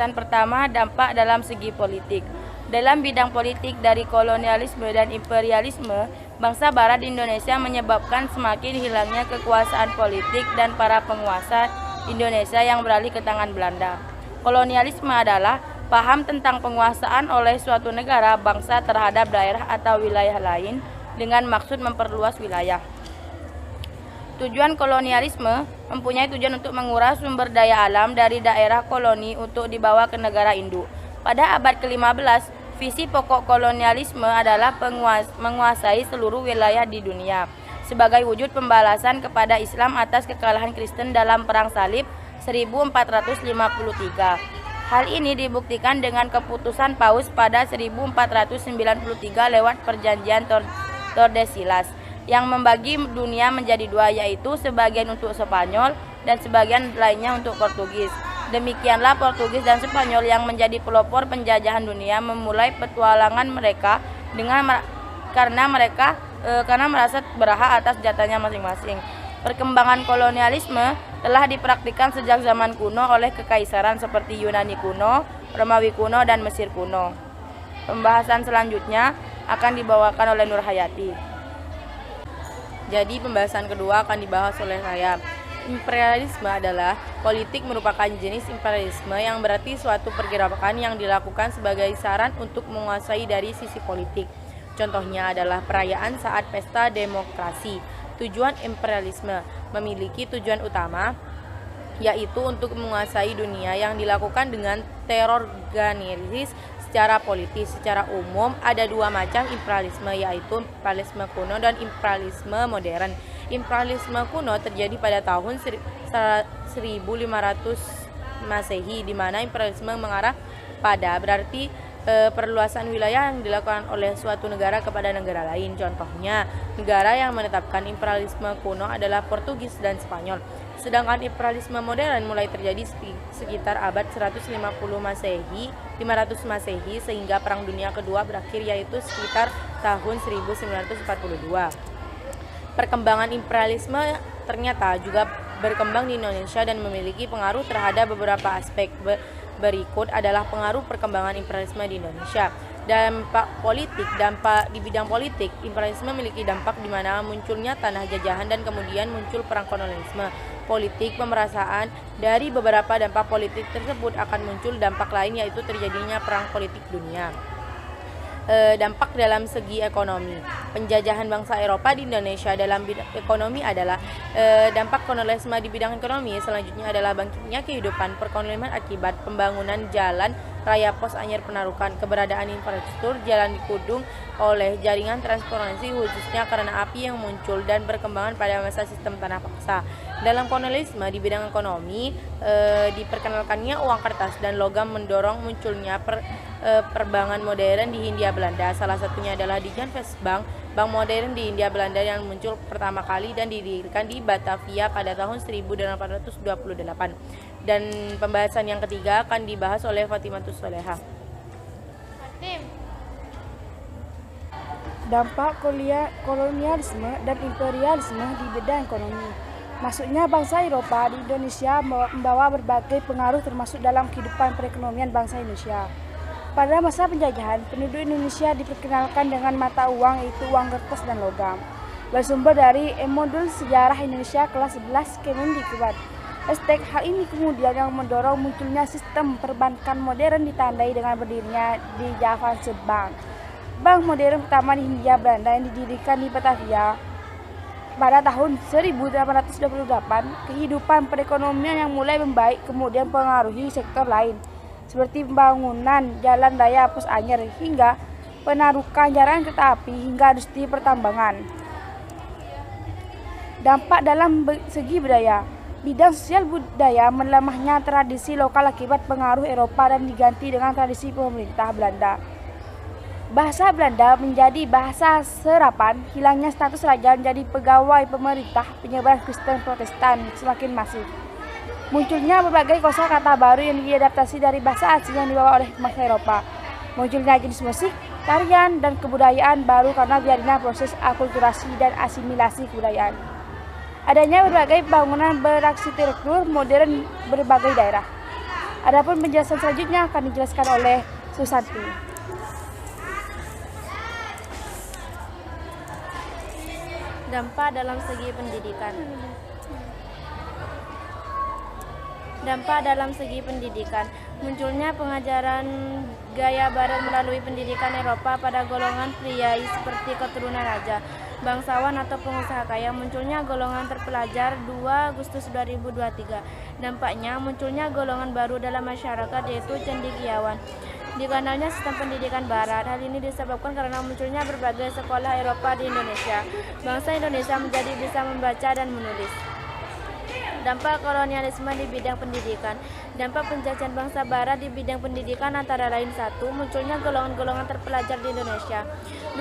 pembahasan pertama, dampak dalam segi politik. Dalam bidang politik, dari kolonialisme dan imperialisme, bangsa Barat di Indonesia menyebabkan semakin hilangnya kekuasaan politik dan para penguasa Indonesia yang beralih ke tangan Belanda. Kolonialisme adalah paham tentang penguasaan oleh suatu negara bangsa terhadap daerah atau wilayah lain dengan maksud memperluas wilayah. Tujuan kolonialisme mempunyai tujuan untuk menguras sumber daya alam dari daerah koloni untuk dibawa ke negara induk. Pada abad ke-15, visi pokok kolonialisme adalah menguasai seluruh wilayah di dunia sebagai wujud pembalasan kepada Islam atas kekalahan Kristen dalam Perang Salib 1453. Hal ini dibuktikan dengan keputusan Paus pada 1493 lewat perjanjian Tordesillas yang membagi dunia menjadi dua, yaitu sebagian untuk Spanyol dan sebagian lainnya untuk Portugis. Demikianlah Portugis dan Spanyol yang menjadi pelopor penjajahan dunia memulai petualangan mereka karena merasa berhak atas jatahnya masing-masing. Perkembangan kolonialisme telah dipraktikkan sejak zaman kuno oleh kekaisaran seperti Yunani kuno, Romawi kuno, dan Mesir kuno. Pembahasan selanjutnya akan dibawakan oleh Nur Hayati. Jadi pembahasan kedua akan dibahas oleh saya. Imperialisme adalah politik merupakan jenis imperialisme yang berarti suatu pergerakan yang dilakukan sebagai saran untuk menguasai dari sisi politik. Contohnya adalah perayaan saat pesta demokrasi. Tujuan imperialisme memiliki tujuan utama yaitu untuk menguasai dunia yang dilakukan dengan teror organisasi secara politis. Secara umum ada dua macam imperialisme, yaitu imperialisme kuno dan imperialisme modern. Imperialisme kuno terjadi pada tahun 1500 Masehi, di mana imperialisme mengarah pada berarti perluasan wilayah yang dilakukan oleh suatu negara kepada negara lain. Contohnya, negara yang menetapkan imperialisme kuno adalah Portugis dan Spanyol. Sedangkan imperialisme modern mulai terjadi sekitar abad 150 Masehi, 500 Masehi sehingga Perang Dunia Kedua berakhir, yaitu sekitar tahun 1942. Perkembangan imperialisme ternyata juga berkembang di Indonesia dan memiliki pengaruh terhadap beberapa aspek. Berikut adalah pengaruh perkembangan imperialisme di Indonesia. Dampak di bidang politik, imperialisme memiliki dampak di mana munculnya tanah jajahan dan kemudian muncul perang kolonialisme. Politik pemerasan, dari beberapa dampak politik tersebut akan muncul dampak lain, yaitu terjadinya perang politik dunia. Dampak dalam segi ekonomi, penjajahan bangsa Eropa di Indonesia dalam bidang ekonomi adalah dampak kolonialisme di bidang ekonomi. Selanjutnya adalah bangkitnya kehidupan perekonomian akibat pembangunan jalan raya, pos anyar penarukan, keberadaan infrastruktur jalan dikudung oleh jaringan transportasi khususnya karena api yang muncul dan berkembangan pada masa sistem tanah paksa. Dalam kolonialisme di bidang ekonomi, diperkenalkannya uang kertas dan logam mendorong munculnya perbankan modern di Hindia Belanda. Salah satunya adalah di Jan Bank, bank modern di Hindia Belanda yang muncul pertama kali dan didirikan di Batavia pada tahun 1828. Dan pembahasan yang ketiga akan dibahas oleh Fatimatus Soleha. Dampak kolonialisme dan imperialisme di bidang ekonomi. Maksudnya bangsa Eropa di Indonesia membawa berbagai pengaruh termasuk dalam kehidupan perekonomian bangsa Indonesia. Pada masa penjajahan, penduduk Indonesia diperkenalkan dengan mata uang, yaitu uang kertas dan logam. Bersumber dari Modul Sejarah Indonesia kelas 11 Kemendikbud. Hal ini kemudian yang mendorong munculnya sistem perbankan modern ditandai dengan berdirinya di Javaanse Bank. Bank modern pertama di Hindia Belanda yang didirikan di Batavia pada tahun 1828. Kehidupan perekonomian yang mulai membaik kemudian mempengaruhi sektor lain seperti pembangunan jalan raya, pos anyar, hingga penarukan jalan kereta api hingga industri pertambangan. Dampak dalam segi budaya. Bidang sosial budaya melemahnya tradisi lokal akibat pengaruh Eropa dan diganti dengan tradisi pemerintah Belanda. Bahasa Belanda menjadi bahasa serapan, hilangnya status raja menjadi pegawai pemerintah, penyebaran Kristen Protestan semakin masif. Munculnya berbagai kosakata baru yang diadaptasi dari bahasa asing yang dibawa oleh bangsa Eropa. Munculnya jenis musik, tarian, dan kebudayaan baru karena terjadinya proses akulturasi dan asimilasi kebudayaan. Adanya berbagai bangunan berarsitektur modern berbagai daerah. Adapun penjelasan selanjutnya akan dijelaskan oleh Susanti. Dampak dalam segi pendidikan. Dampak dalam segi pendidikan. Munculnya pengajaran gaya barat melalui pendidikan Eropa pada golongan pria seperti keturunan raja, bangsawan atau pengusaha kaya. Munculnya golongan terpelajar 2 Agustus 2023. Dampaknya munculnya golongan baru dalam masyarakat yaitu cendekiawan. Dikenalnya sistem pendidikan barat. Hal ini disebabkan karena munculnya berbagai sekolah Eropa di Indonesia. Bangsa Indonesia menjadi bisa membaca dan menulis. Dampak kolonialisme di bidang pendidikan. Dampak penjajahan bangsa barat di bidang pendidikan antara lain: 1. Munculnya golongan-golongan terpelajar di Indonesia.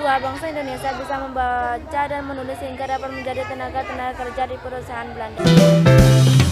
2. Bangsa Indonesia bisa membaca dan menulis sehingga dapat menjadi tenaga kerja di perusahaan Belanda.